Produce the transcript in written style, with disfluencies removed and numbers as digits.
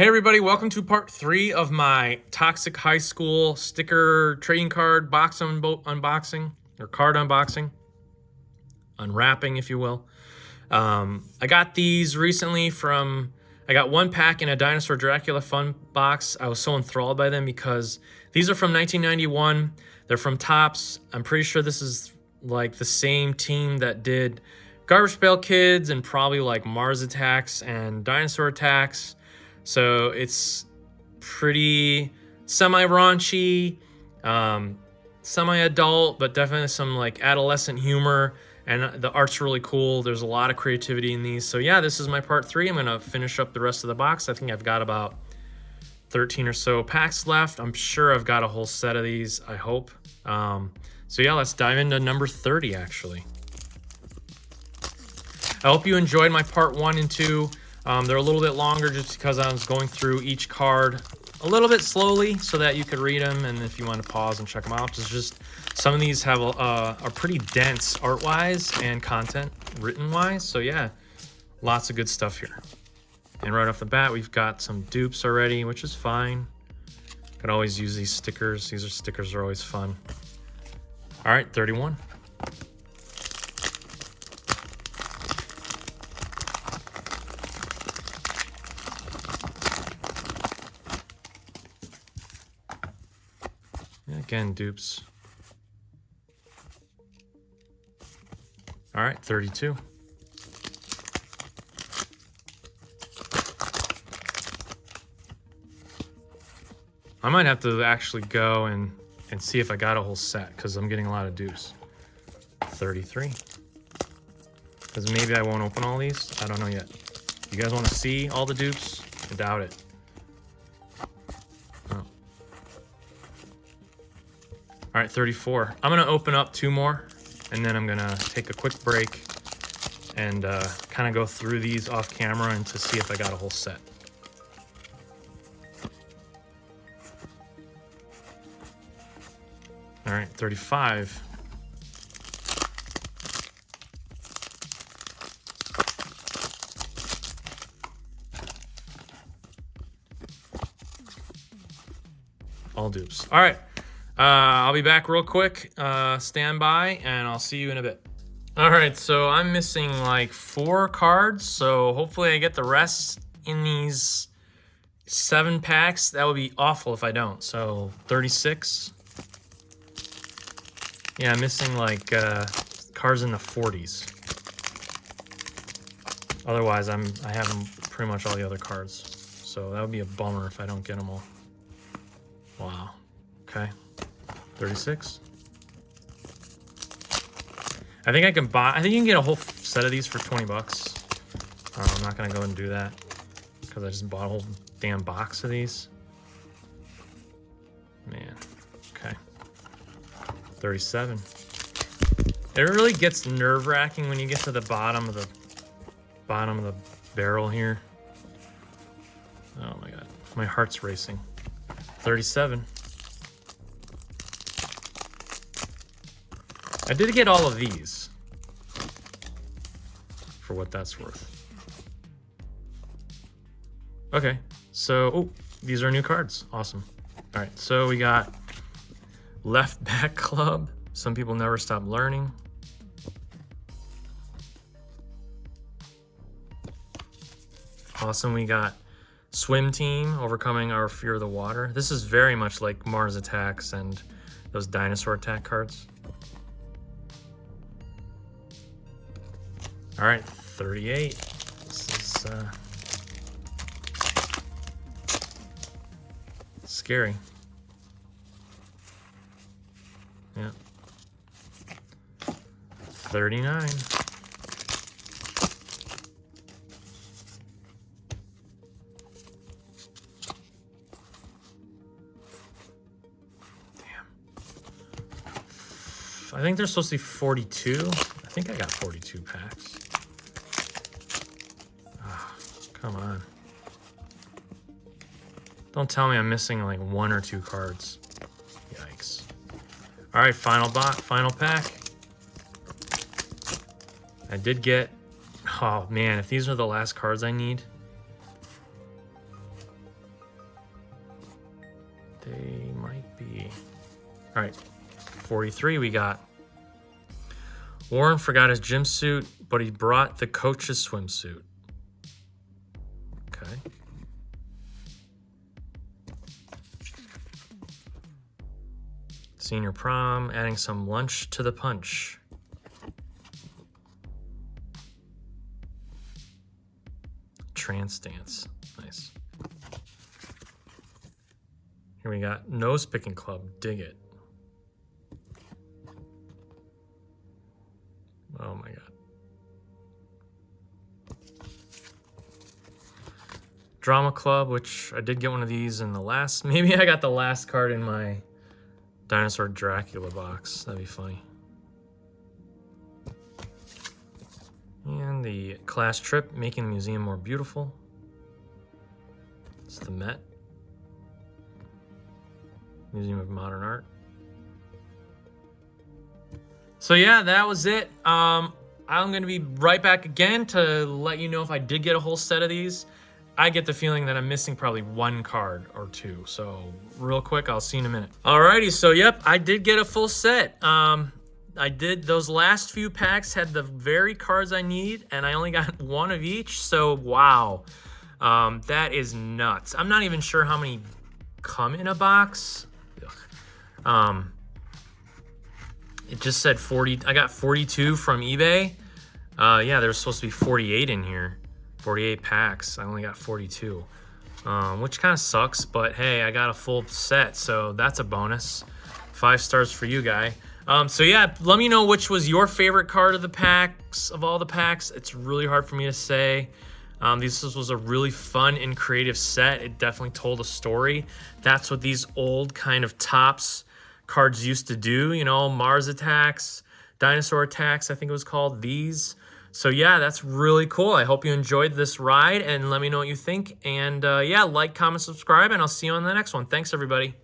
Hey everybody, welcome to part 3 of my Toxic High School sticker trading card unboxing, or card unboxing, unwrapping if you will. I got these recently I got one pack in a Dinosaur Dracula fun box. I was so enthralled by them because these are from 1991. They're from Topps. I'm pretty sure this is like the same team that did Garbage Pail Kids and probably like Mars Attacks and Dinosaur Attacks. So it's pretty semi-raunchy, semi-adult, but definitely some like adolescent humor, and the art's really cool. There's a lot of creativity in these. So yeah, this is my part 3. I'm gonna finish up the rest of the box. I think I've got about 13 or so packs left. I'm sure I've got a whole set of these, I hope. So yeah, let's dive into number 30 actually. I hope you enjoyed my part 1 and 2. They're a little bit longer just because I was going through each card a little bit slowly so that you could read them, and if you want to pause and check them out. It's just some of these have are pretty dense art-wise and content written-wise. So yeah, lots of good stuff here. And right off the bat, we've got some dupes already, which is fine. Could always use these stickers. These stickers are always fun. All right, 31. Again, dupes. All right, 32. I might have to actually go and see if I got a whole set because I'm getting a lot of dupes. 33. Because maybe I won't open all these. I don't know yet. You guys want to see all the dupes? I doubt it. All right, 34. I'm gonna open up 2 more, and then I'm gonna take a quick break and kind of go through these off camera and to see if I got a whole set. All right, 35. All dupes. All right. I'll be back real quick. Stand by, and I'll see you in a bit. All right, so I'm missing like 4 cards, so hopefully I get the rest in these 7 packs. That would be awful if I don't. So 36. Yeah, I'm missing like cards in the 40s. Otherwise, I have pretty much all the other cards. So that would be a bummer if I don't get them all. Wow. Okay. 36. I think you can get a whole set of these for 20 bucks. I'm not gonna go and do that because I just bought a whole damn box of these. Man, okay. 37. It really gets nerve-wracking when you get to the bottom of the barrel here. Oh my god, my heart's racing. 37. I did get all of these, for what that's worth. Okay, so, these are new cards. Awesome. All right, so we got Left Back Club. Some people never stop learning. Awesome, we got Swim Team, Overcoming Our Fear of the Water. This is very much like Mars Attacks and those Dinosaur Attack cards. All right, 38. This is scary. Yeah. 39. Damn. I think they're supposed to be 42. I think I got 42 packs. Come on. Don't tell me I'm missing like 1 or 2 cards. Yikes. All right, final pack. I did get, oh man, if these are the last cards I need. They might be. All right, 43 we got. Warren forgot his gym suit, but he brought the coach's swimsuit. Okay. Senior prom, adding some lunch to the punch. Trance dance, nice. Here we got nose picking club, dig it. Oh my God. Drama club, which I did get one of these in the last, maybe I got the last card in my Dinosaur Dracula box. That'd be funny. And the class trip, making the museum more beautiful. It's the Met. Museum of Modern Art. So yeah, that was it. I'm gonna be right back again to let you know if I did get a whole set of these. I get the feeling that I'm missing probably one card or two. So real quick, I'll see you in a minute. Alrighty, so yep, I did get a full set. I did, those last few packs had the very cards I need, and I only got one of each, so wow. That is nuts. I'm not even sure how many come in a box. It just said 40, I got 42 from eBay. Yeah, there's supposed to be 48 in here. 48 packs, I only got 42. Which kind of sucks, but hey, I got a full set, so that's a bonus. 5 stars for you, guy. So yeah, let me know which was your favorite card of the packs, of all the packs. It's really hard for me to say. This was a really fun and creative set. It definitely told a story. That's what these old kind of Topps cards used to do, you know, Mars Attacks, Dinosaur Attacks, I think it was called, these. So yeah, that's really cool. I hope you enjoyed this ride, and let me know what you think. And yeah, like, comment, subscribe, and I'll see you on the next one. Thanks, everybody.